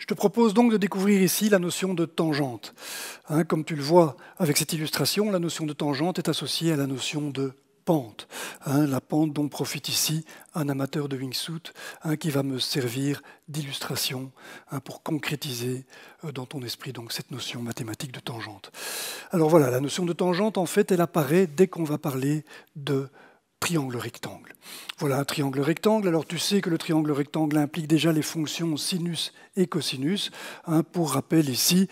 Je te propose donc de découvrir ici la notion de tangente. Comme tu le vois avec cette illustration, la notion de tangente est associée à la notion de pente. La pente dont profite ici un amateur de wingsuit qui va me servir d'illustration pour concrétiser dans ton esprit donc, cette notion mathématique de tangente. Alors voilà, la notion de tangente, en fait, elle apparaît dès qu'on va parler de triangle rectangle. Voilà un triangle rectangle. Alors tu sais que le triangle rectangle implique déjà les fonctions sinus et cosinus. Pour rappel ici,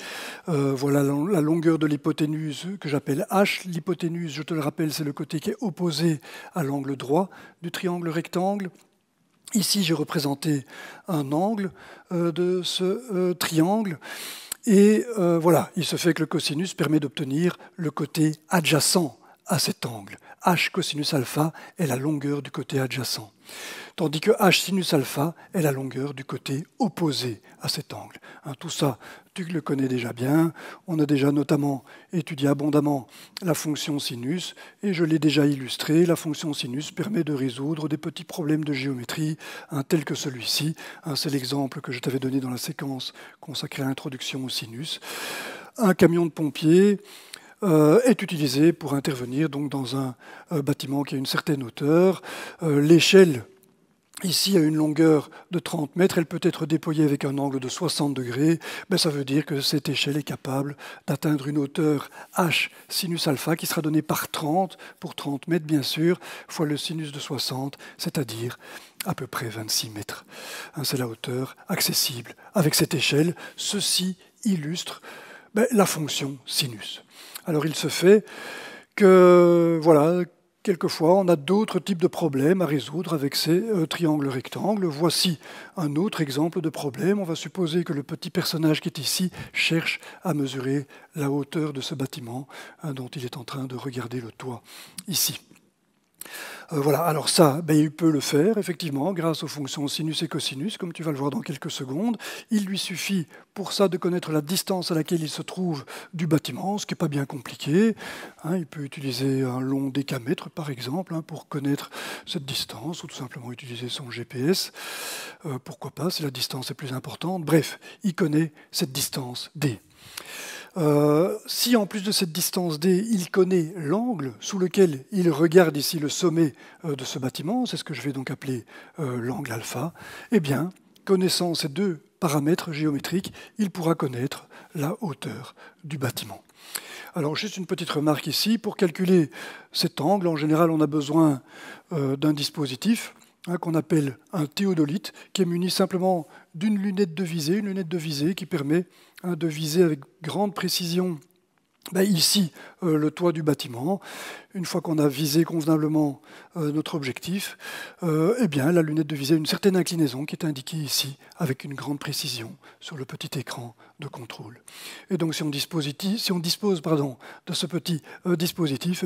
voilà la longueur de l'hypoténuse que j'appelle h. L'hypoténuse, je te le rappelle, c'est le côté qui est opposé à l'angle droit du triangle rectangle. Ici, j'ai représenté un angle de ce triangle. Et voilà, il se fait que le cosinus permet d'obtenir le côté adjacent à cet angle. H cosinus alpha est la longueur du côté adjacent, tandis que H sinus alpha est la longueur du côté opposé à cet angle. Tout ça, tu le connais déjà bien. On a déjà notamment étudié abondamment la fonction sinus, et je l'ai déjà illustré. La fonction sinus permet de résoudre des petits problèmes de géométrie, tels que celui-ci. C'est l'exemple que je t'avais donné dans la séquence consacrée à l'introduction au sinus. Un camion de pompiers est utilisé pour intervenir donc, dans un bâtiment qui a une certaine hauteur. L'échelle, ici, a une longueur de 30 mètres. Elle peut être déployée avec un angle de 60 degrés. Ça veut dire que cette échelle est capable d'atteindre une hauteur h sinus alpha qui sera donnée par 30, pour 30 mètres bien sûr, fois le sinus de 60, c'est-à-dire à peu près 26 mètres. C'est la hauteur accessible avec cette échelle. Ceci illustre la fonction sinus. Alors il se fait que, voilà, quelquefois on a d'autres types de problèmes à résoudre avec ces triangles rectangles. Voici un autre exemple de problème. On va supposer que le petit personnage qui est ici cherche à mesurer la hauteur de ce bâtiment dont il est en train de regarder le toit ici. Voilà, alors ça, il peut le faire, effectivement, grâce aux fonctions sinus et cosinus, comme tu vas le voir dans quelques secondes. Il lui suffit pour ça de connaître la distance à laquelle il se trouve du bâtiment, ce qui n'est pas bien compliqué. Il peut utiliser un long décamètre, par exemple, pour connaître cette distance, ou tout simplement utiliser son GPS. Pourquoi pas, si la distance est plus importante. Bref, il connaît cette distance D. Si en plus de cette distance D, il connaît l'angle sous lequel il regarde ici le sommet de ce bâtiment, c'est ce que je vais donc appeler l'angle alpha, eh bien, connaissant ces deux paramètres géométriques, il pourra connaître la hauteur du bâtiment. Alors, juste une petite remarque ici, pour calculer cet angle, en général, on a besoin d'un dispositif qu'on appelle un théodolite, qui est muni simplement d'une lunette de visée, qui permet de viser avec grande précision ici le toit du bâtiment. Une fois qu'on a visé convenablement notre objectif, la lunette de visée a une certaine inclinaison qui est indiquée ici avec une grande précision sur le petit écran de contrôle. Et donc si on dispose de ce petit dispositif,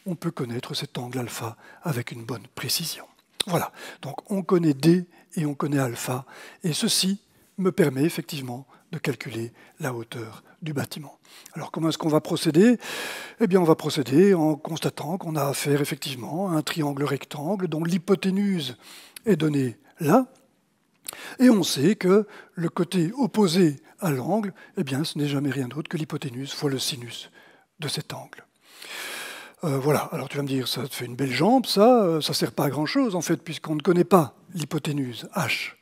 on peut connaître cet angle alpha avec une bonne précision. Voilà, donc on connaît D et on connaît alpha, et ceci me permet effectivement de calculer la hauteur du bâtiment. Alors comment est-ce qu'on va procéder ? On va procéder en constatant qu'on a affaire effectivement à un triangle rectangle dont l'hypoténuse est donnée là, et on sait que le côté opposé à l'angle, ce n'est jamais rien d'autre que l'hypoténuse fois le sinus de cet angle. Voilà, alors tu vas me dire, ça te fait une belle jambe, ça ne sert pas à grand-chose en fait, puisqu'on ne connaît pas l'hypoténuse H.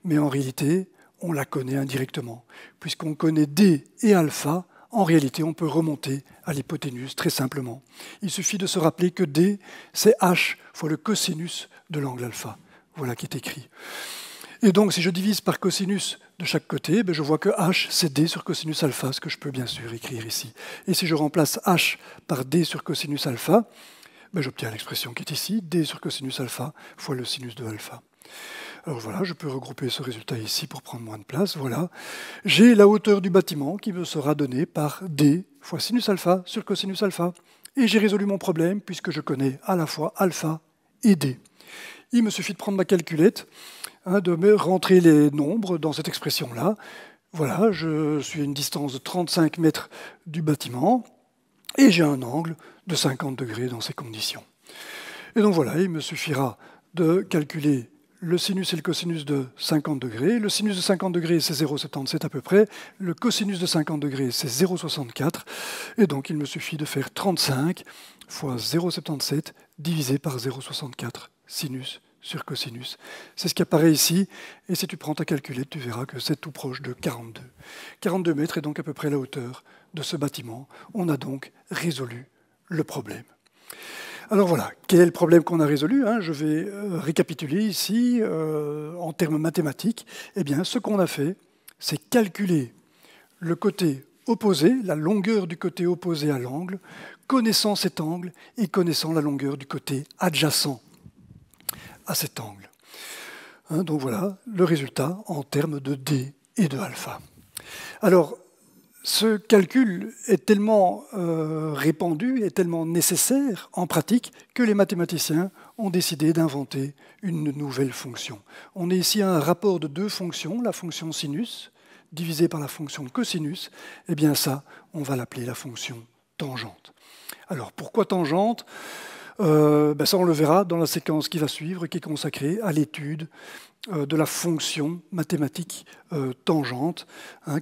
Mais en réalité, on la connaît indirectement. Puisqu'on connaît D et alpha, en réalité, on peut remonter à l'hypoténuse très simplement. Il suffit de se rappeler que D, c'est H fois le cosinus de l'angle alpha. Voilà qui est écrit. Et donc, si je divise par cosinus de chaque côté, je vois que H, c'est D sur cosinus alpha, ce que je peux bien sûr écrire ici. Et si je remplace H par D sur cosinus alpha, j'obtiens l'expression qui est ici, D sur cosinus alpha fois le sinus de alpha. Alors voilà, je peux regrouper ce résultat ici pour prendre moins de place. Voilà. J'ai la hauteur du bâtiment qui me sera donnée par D fois sinus alpha sur cosinus alpha. Et j'ai résolu mon problème puisque je connais à la fois alpha et D. Il me suffit de prendre ma calculette, de me rentrer les nombres dans cette expression-là. Voilà, je suis à une distance de 35 mètres du bâtiment et j'ai un angle de 50 degrés dans ces conditions. Et donc voilà, il me suffira de calculer le sinus et le cosinus de 50 degrés. Le sinus de 50 degrés, c'est 0,77 à peu près. Le cosinus de 50 degrés, c'est 0,64. Et donc, il me suffit de faire 35 fois 0,77 divisé par 0,64 sinus sur cosinus. C'est ce qui apparaît ici. Et si tu prends ta calculette, tu verras que c'est tout proche de 42. 42 mètres est donc à peu près la hauteur de ce bâtiment. On a donc résolu le problème. Alors voilà, quel est le problème qu'on a résolu? Je vais récapituler ici en termes mathématiques. Eh bien, ce qu'on a fait, c'est calculer le côté opposé, la longueur du côté opposé à l'angle, connaissant cet angle et connaissant la longueur du côté adjacent à cet angle. Donc voilà le résultat en termes de d et de alpha. Alors, ce calcul est tellement répandu et tellement nécessaire en pratique que les mathématiciens ont décidé d'inventer une nouvelle fonction. On est ici à un rapport de deux fonctions, la fonction sinus divisée par la fonction cosinus. Eh bien ça, on va l'appeler la fonction tangente. Alors pourquoi tangente? Ça, on le verra dans la séquence qui va suivre, qui est consacrée à l'étude de la fonction mathématique tangente,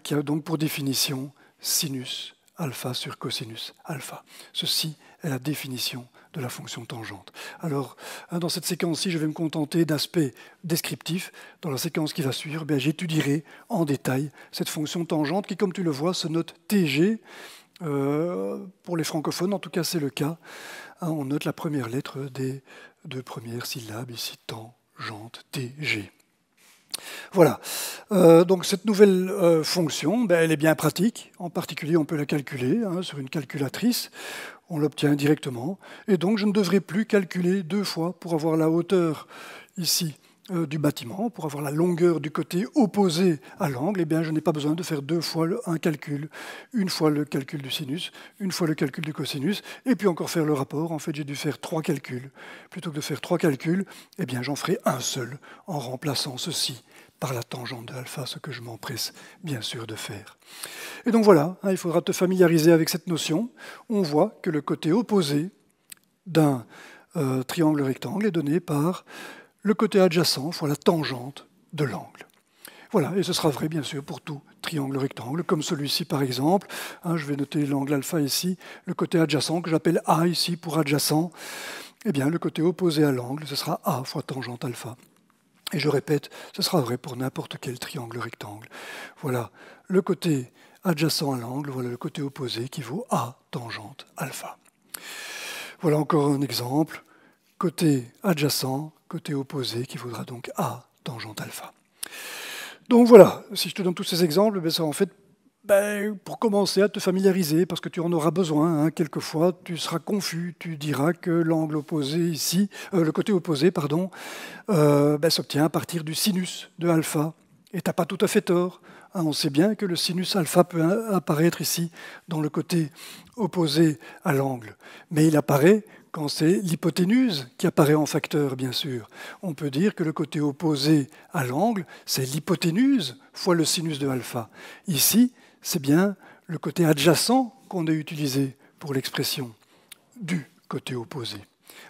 qui a donc pour définition sinus alpha sur cosinus alpha. Ceci est la définition de la fonction tangente. Alors, dans cette séquence-ci, je vais me contenter d'aspects descriptifs. Dans la séquence qui va suivre, j'étudierai en détail cette fonction tangente qui, comme tu le vois, se note TG. Pour les francophones, en tout cas, c'est le cas. On note la première lettre des deux premières syllabes, ici, tangente, TG. Voilà. Donc cette nouvelle fonction, elle est bien pratique. En particulier, on peut la calculer sur une calculatrice. On l'obtient directement. Et donc, je ne devrai plus calculer deux fois pour avoir la hauteur ici du bâtiment, pour avoir la longueur du côté opposé à l'angle. Eh bien, je n'ai pas besoin de faire deux fois un calcul. Une fois le calcul du sinus, une fois le calcul du cosinus, et puis encore faire le rapport. En fait, j'ai dû faire 3 calculs. Plutôt que de faire 3 calculs, eh bien, j'en ferai un seul en remplaçant ceci par la tangente de alpha, ce que je m'empresse bien sûr de faire. Et donc voilà, il faudra te familiariser avec cette notion. On voit que le côté opposé d'un triangle rectangle est donné par le côté adjacent fois la tangente de l'angle. Voilà, et ce sera vrai bien sûr pour tout triangle rectangle, comme celui-ci par exemple. Je vais noter l'angle alpha ici, le côté adjacent que j'appelle A ici pour adjacent. Eh bien, le côté opposé à l'angle, ce sera A fois tangente alpha. Et je répète, ce sera vrai pour n'importe quel triangle rectangle. Voilà le côté adjacent à l'angle, voilà le côté opposé qui vaut A tangente alpha. Voilà encore un exemple. Côté adjacent, côté opposé qui vaudra donc A tangente alpha. Donc voilà, si je te donne tous ces exemples, ça en fait pour commencer à te familiariser, parce que tu en auras besoin. Quelquefois, tu seras confus, tu diras que l'angle opposé ici, le côté opposé, pardon, s'obtient à partir du sinus de alpha. Et tu n'as pas tout à fait tort. On sait bien que le sinus alpha peut apparaître ici dans le côté opposé à l'angle. Mais il apparaît quand c'est l'hypoténuse qui apparaît en facteur, bien sûr. On peut dire que le côté opposé à l'angle, c'est l'hypoténuse fois le sinus de alpha. Ici, c'est bien le côté adjacent qu'on a utilisé pour l'expression du côté opposé.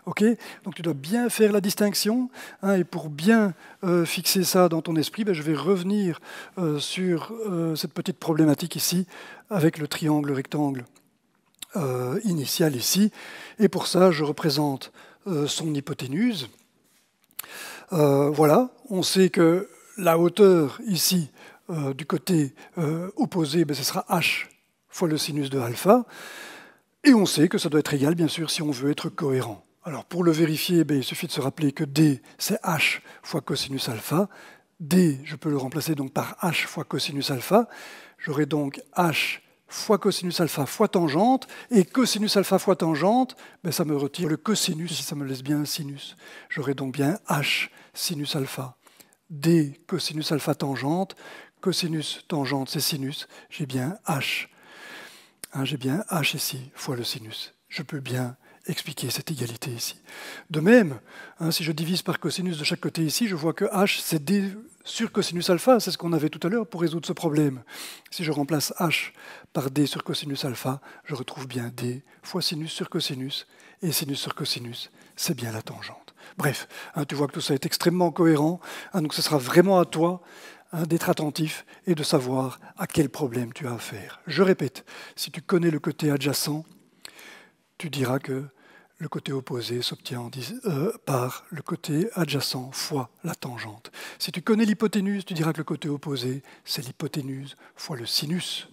Okay, donc tu dois bien faire la distinction, et pour bien fixer ça dans ton esprit, je vais revenir sur cette petite problématique ici avec le triangle rectangle initial ici, et pour ça je représente son hypoténuse. Voilà, on sait que la hauteur ici du côté opposé, ce sera h fois le sinus de alpha, et on sait que ça doit être égal, bien sûr, si on veut être cohérent. Alors pour le vérifier, il suffit de se rappeler que d, c'est h fois cosinus alpha. D, je peux le remplacer donc par h fois cosinus alpha. J'aurai donc h fois cosinus alpha fois tangente, et cosinus alpha fois tangente, ça me retire le cosinus, si ça me laisse bien un sinus. J'aurai donc bien h sinus alpha. D cosinus alpha tangente, cosinus tangente c'est sinus, j'ai bien h. J'ai bien h ici fois le sinus. Je peux bien expliquer cette égalité ici. De même, si je divise par cosinus de chaque côté ici, je vois que h, c'est d sur cosinus alpha, c'est ce qu'on avait tout à l'heure pour résoudre ce problème. Si je remplace h par d sur cosinus alpha, je retrouve bien d fois sinus sur cosinus, et sinus sur cosinus, c'est bien la tangente. Bref, tu vois que tout ça est extrêmement cohérent, donc ce sera vraiment à toi d'être attentif et de savoir à quel problème tu as affaire. Je répète, si tu connais le côté adjacent, tu diras que le côté opposé s'obtient par le côté adjacent fois la tangente. Si tu connais l'hypoténuse, tu diras que le côté opposé, c'est l'hypoténuse fois le sinus.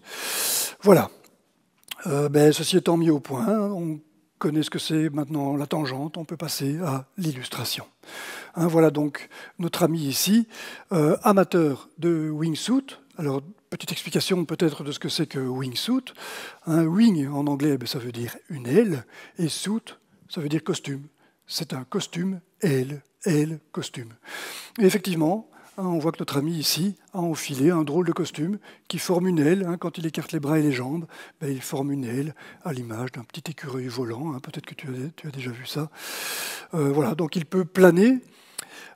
Voilà. Ceci étant mis au point, on connaît ce que c'est maintenant la tangente, on peut passer à l'illustration. Voilà donc notre ami ici, amateur de wingsuit. Alors, petite explication peut-être de ce que c'est que wingsuit. Wing en anglais, ça veut dire une aile, et suit, ça veut dire costume. C'est un costume, aile, costume. Et effectivement, on voit que notre ami ici a enfilé un drôle de costume qui forme une aile. Quand il écarte les bras et les jambes, il forme une aile à l'image d'un petit écureuil volant. Peut-être que tu as déjà vu ça. Voilà, donc il peut planer.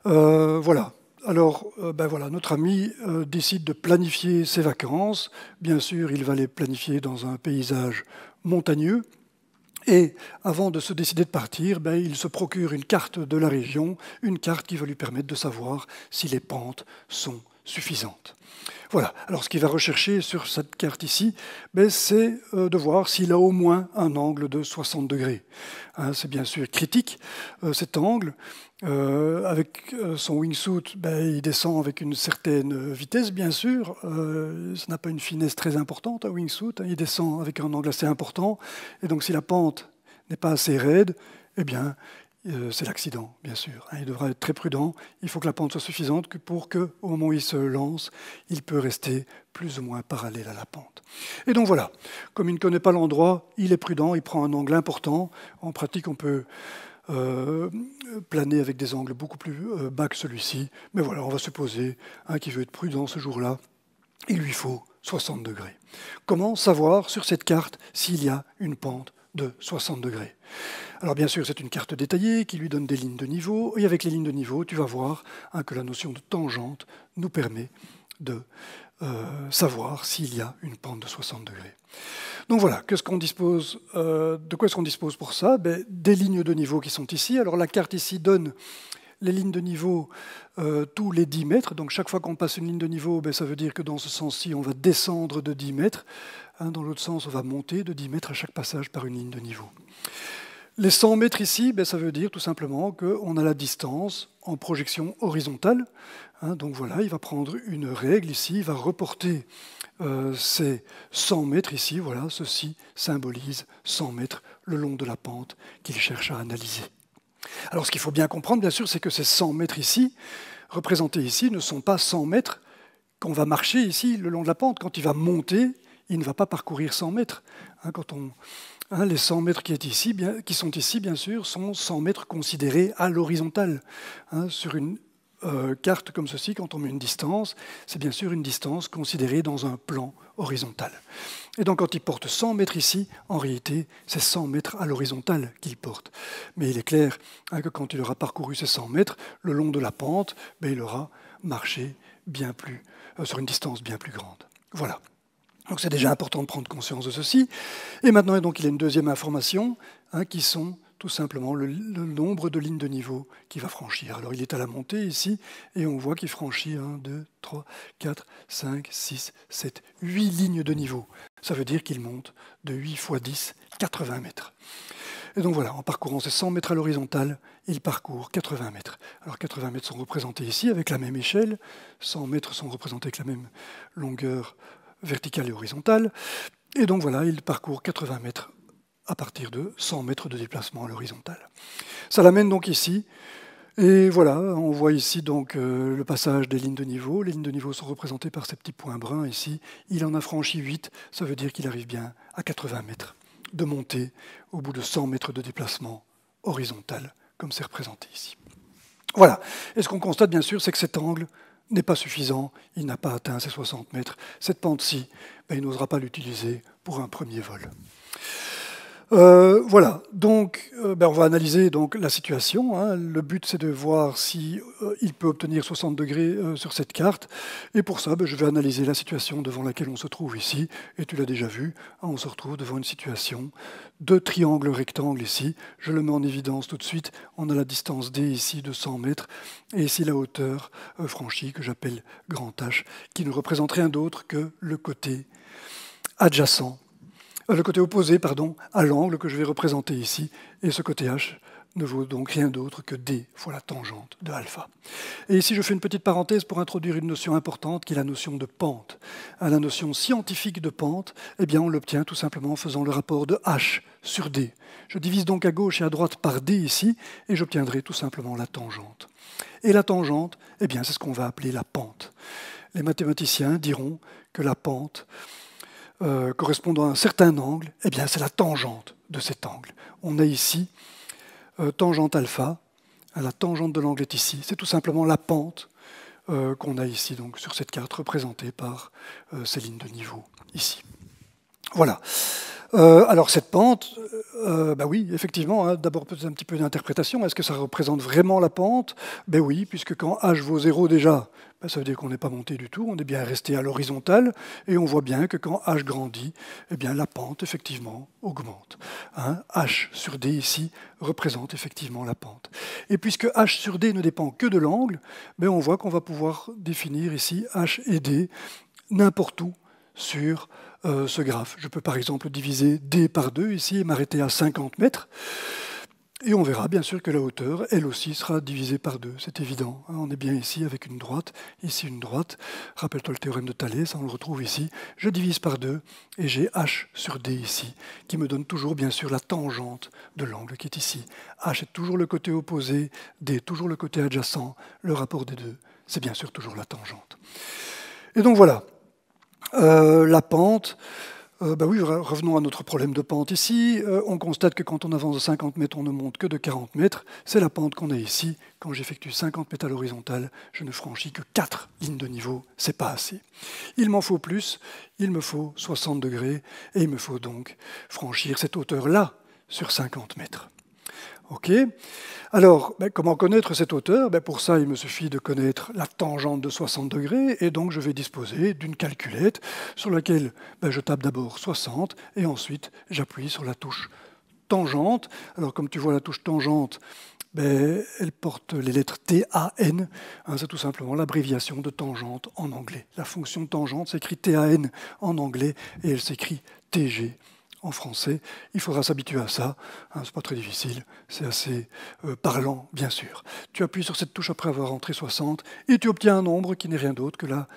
Voilà. Alors, voilà, notre ami décide de planifier ses vacances. Bien sûr, il va les planifier dans un paysage montagneux. Et avant de se décider de partir, il se procure une carte de la région, une carte qui va lui permettre de savoir si les pentes sont suffisantes. Voilà. Alors ce qu'il va rechercher sur cette carte ici, c'est de voir s'il a au moins un angle de 60 degrés. C'est bien sûr critique, cet angle. Avec son wingsuit, il descend avec une certaine vitesse, bien sûr. Ça n'a pas une finesse très importante, un wingsuit. Il descend avec un angle assez important. Et donc, si la pente n'est pas assez raide, eh bien, c'est l'accident, bien sûr. Il devra être très prudent. Il faut que la pente soit suffisante pour qu'au moment où il se lance, il peut rester plus ou moins parallèle à la pente. Et donc voilà, comme il ne connaît pas l'endroit, il est prudent, il prend un angle important. En pratique, on peut planer avec des angles beaucoup plus bas que celui-ci. Mais voilà, on va supposer qu'il veut être prudent ce jour-là. Il lui faut 60 degrés. Comment savoir sur cette carte s'il y a une pente de 60 degrés? Alors bien sûr, c'est une carte détaillée qui lui donne des lignes de niveau. Et avec les lignes de niveau, tu vas voir que la notion de tangente nous permet de savoir s'il y a une pente de 60 degrés. Donc voilà, de quoi est-ce qu'on dispose pour ça? Des lignes de niveau qui sont ici. Alors la carte ici donne les lignes de niveau tous les 10 mètres. Donc chaque fois qu'on passe une ligne de niveau, ça veut dire que dans ce sens-ci, on va descendre de 10 mètres. Dans l'autre sens, on va monter de 10 mètres à chaque passage par une ligne de niveau. Les 100 mètres ici, ça veut dire tout simplement qu'on a la distance en projection horizontale. Donc voilà, il va prendre une règle ici, il va reporter ces 100 mètres ici. Voilà, ceci symbolise 100 mètres le long de la pente qu'il cherche à analyser. Alors ce qu'il faut bien comprendre, bien sûr, c'est que ces 100 mètres ici, représentés ici, ne sont pas 100 mètres qu'on va marcher ici le long de la pente. Quand il va monter, il ne va pas parcourir 100 mètres. Les 100 mètres qui sont ici, bien sûr, sont 100 mètres considérés à l'horizontale. Sur une carte comme ceci, quand on met une distance, c'est bien sûr une distance considérée dans un plan horizontal. Et donc quand il porte 100 mètres ici, en réalité, c'est 100 mètres à l'horizontale qu'il porte. Mais il est clair que quand il aura parcouru ces 100 mètres, le long de la pente, il aura marché sur une distance bien plus grande. Voilà. Donc c'est déjà important de prendre conscience de ceci. Et maintenant, donc, il y a une deuxième information, qui sont tout simplement le nombre de lignes de niveau qu'il va franchir. Alors il est à la montée ici, et on voit qu'il franchit 1, 2, 3, 4, 5, 6, 7, 8 lignes de niveau. Ça veut dire qu'il monte de 8 fois 10, 80 mètres. Et donc voilà, en parcourant ces 100 mètres à l'horizontale, il parcourt 80 mètres. Alors 80 mètres sont représentés ici avec la même échelle, 100 mètres sont représentés avec la même longueur verticale et horizontale. Et donc voilà, il parcourt 80 mètres à partir de 100 mètres de déplacement à l'horizontale. Ça l'amène donc ici. Et voilà, on voit ici donc le passage des lignes de niveau. Les lignes de niveau sont représentées par ces petits points bruns ici. Il en a franchi 8, ça veut dire qu'il arrive bien à 80 mètres de montée au bout de 100 mètres de déplacement horizontal, comme c'est représenté ici. Voilà. Et ce qu'on constate bien sûr, c'est que cet angle n'est pas suffisant, il n'a pas atteint ces 60 mètres. Cette pente-ci, il n'osera pas l'utiliser pour un premier vol. Voilà, donc on va analyser donc, la situation. Hein. Le but, c'est de voir si il peut obtenir 60 degrés sur cette carte. Et pour ça, je vais analyser la situation devant laquelle on se trouve ici. Et tu l'as déjà vu, hein, on se retrouve devant une situation de triangle rectangle ici. Je le mets en évidence tout de suite. On a la distance D ici de 100 mètres. Et ici, la hauteur franchie que j'appelle grand H, qui ne représente rien d'autre que le côté adjacent. Le côté opposé, pardon, à l'angle que je vais représenter ici, et ce côté H ne vaut donc rien d'autre que D fois la tangente de alpha. Et ici, je fais une petite parenthèse pour introduire une notion importante qui est la notion de pente. La notion scientifique de pente, eh bien, on l'obtient tout simplement en faisant le rapport de H sur D. Je divise donc à gauche et à droite par D ici, et j'obtiendrai tout simplement la tangente. Et la tangente, eh bien, c'est ce qu'on va appeler la pente. Les mathématiciens diront que la pente correspondant à un certain angle, eh bien, c'est la tangente de cet angle. On a ici tangente alpha, la tangente de l'angle est ici. C'est tout simplement la pente qu'on a ici donc, sur cette carte représentée par ces lignes de niveau ici. Voilà. Alors cette pente, oui, effectivement, hein, d'abord peut-être un petit peu d'interprétation. Est-ce que ça représente vraiment la pente? Ben oui, puisque quand h vaut 0 déjà, ça veut dire qu'on n'est pas monté du tout, on est bien resté à l'horizontale, et on voit bien que quand h grandit, eh bien, la pente, effectivement, augmente. Hein, h sur d, ici, représente effectivement la pente. Et puisque h sur d ne dépend que de l'angle, ben on voit qu'on va pouvoir définir ici h et d n'importe où sur ce graphe. Je peux par exemple diviser d par 2 ici et m'arrêter à 50 mètres. Et on verra bien sûr que la hauteur, elle aussi, sera divisée par 2. C'est évident. On est bien ici avec une droite, ici une droite. Rappelle-toi le théorème de Thalès, on le retrouve ici. Je divise par 2 et j'ai h sur d ici, qui me donne toujours bien sûr la tangente de l'angle qui est ici. H est toujours le côté opposé, d toujours le côté adjacent. Le rapport des deux, c'est bien sûr toujours la tangente. Et donc voilà. La pente, oui, revenons à notre problème de pente ici. On constate que quand on avance de 50 mètres, on ne monte que de 40 mètres. C'est la pente qu'on a ici. Quand j'effectue 50 mètres à l'horizontale, je ne franchis que 4 lignes de niveau. Ce n'est pas assez. Il m'en faut plus. Il me faut 60 degrés. Et il me faut donc franchir cette hauteur-là sur 50 mètres. OK. Alors, comment connaître cette hauteur? Pour ça, il me suffit de connaître la tangente de 60 degrés, et donc je vais disposer d'une calculette sur laquelle je tape d'abord 60, et ensuite j'appuie sur la touche tangente. Alors, comme tu vois, la touche tangente, elle porte les lettres TAN. C'est tout simplement l'abréviation de tangente en anglais. La fonction tangente s'écrit TAN en anglais, et elle s'écrit TG en français. Il faudra s'habituer à ça. C'est pas très difficile. C'est assez parlant, bien sûr. Tu appuies sur cette touche après avoir entré 60 et tu obtiens un nombre qui n'est rien d'autre que la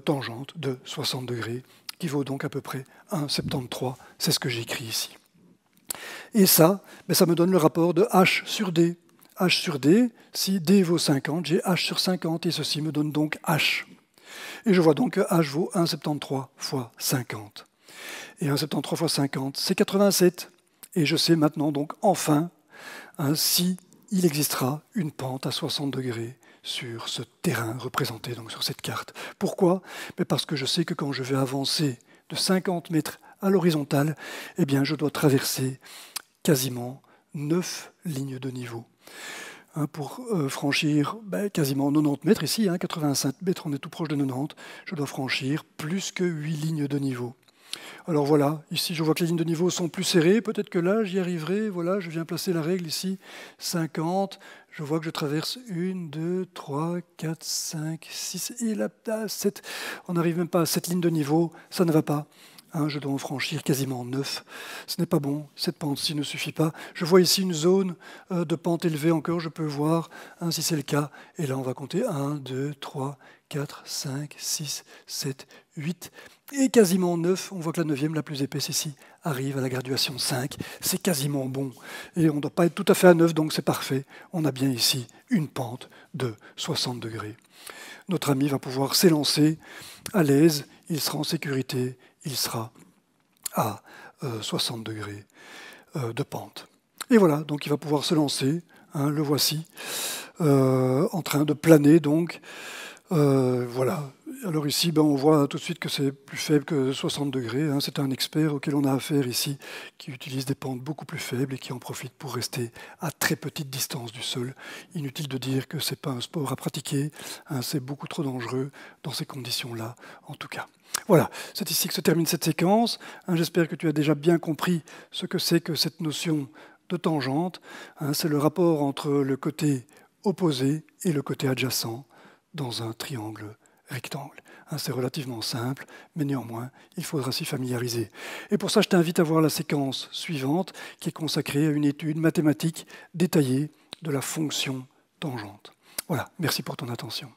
tangente de 60 degrés, qui vaut donc à peu près 1,73. C'est ce que j'écris ici. Et ça, ça me donne le rapport de H sur D. H sur D, si D vaut 50, j'ai H sur 50 et ceci me donne donc H. Et je vois donc que H vaut 1,73 fois 50. Et 1,73 fois 50, c'est 87. Et je sais maintenant, donc, enfin, si il existera une pente à 60 degrés sur ce terrain représenté donc, sur cette carte. Pourquoi? Parce que je sais que quand je vais avancer de 50 mètres à l'horizontale, eh bien, je dois traverser quasiment 9 lignes de niveau. Pour franchir quasiment 90 mètres, ici, 85 mètres, on est tout proche de 90, je dois franchir plus que 8 lignes de niveau. Alors voilà, ici je vois que les lignes de niveau sont plus serrées, peut-être que là j'y arriverai, voilà, je viens placer la règle ici, 50, je vois que je traverse 1, 2, 3, 4, 5, 6, et là, 7, on n'arrive même pas à cette ligne de niveau, ça ne va pas. Je dois en franchir quasiment 9. Ce n'est pas bon, cette pente-ci ne suffit pas. Je vois ici une zone de pente élevée encore, je peux voir si c'est le cas. Et là, on va compter 1, 2, 3, 4, 5, 6, 7, 8 et quasiment 9. On voit que la 9e, la plus épaisse ici, arrive à la graduation 5. C'est quasiment bon. Et on ne doit pas être tout à fait à 9, donc c'est parfait. On a bien ici une pente de 60 degrés. Notre ami va pouvoir s'élancer à l'aise, il sera en sécurité, il sera à 60 degrés de pente. Et voilà, donc il va pouvoir se lancer, le voici, en train de planer donc Voilà. Alors ici, on voit tout de suite que c'est plus faible que 60 degrés. Hein. C'est un expert auquel on a affaire ici, qui utilise des pentes beaucoup plus faibles et qui en profite pour rester à très petite distance du sol. Inutile de dire que ce n'est pas un sport à pratiquer. Hein. C'est beaucoup trop dangereux dans ces conditions-là, en tout cas. Voilà, c'est ici que se termine cette séquence. Hein. J'espère que tu as déjà bien compris ce que c'est que cette notion de tangente. Hein. C'est le rapport entre le côté opposé et le côté adjacent dans un triangle rectangle. Hein, c'est relativement simple, mais néanmoins, il faudra s'y familiariser. Et pour ça, je t'invite à voir la séquence suivante, qui est consacrée à une étude mathématique détaillée de la fonction tangente. Voilà, merci pour ton attention.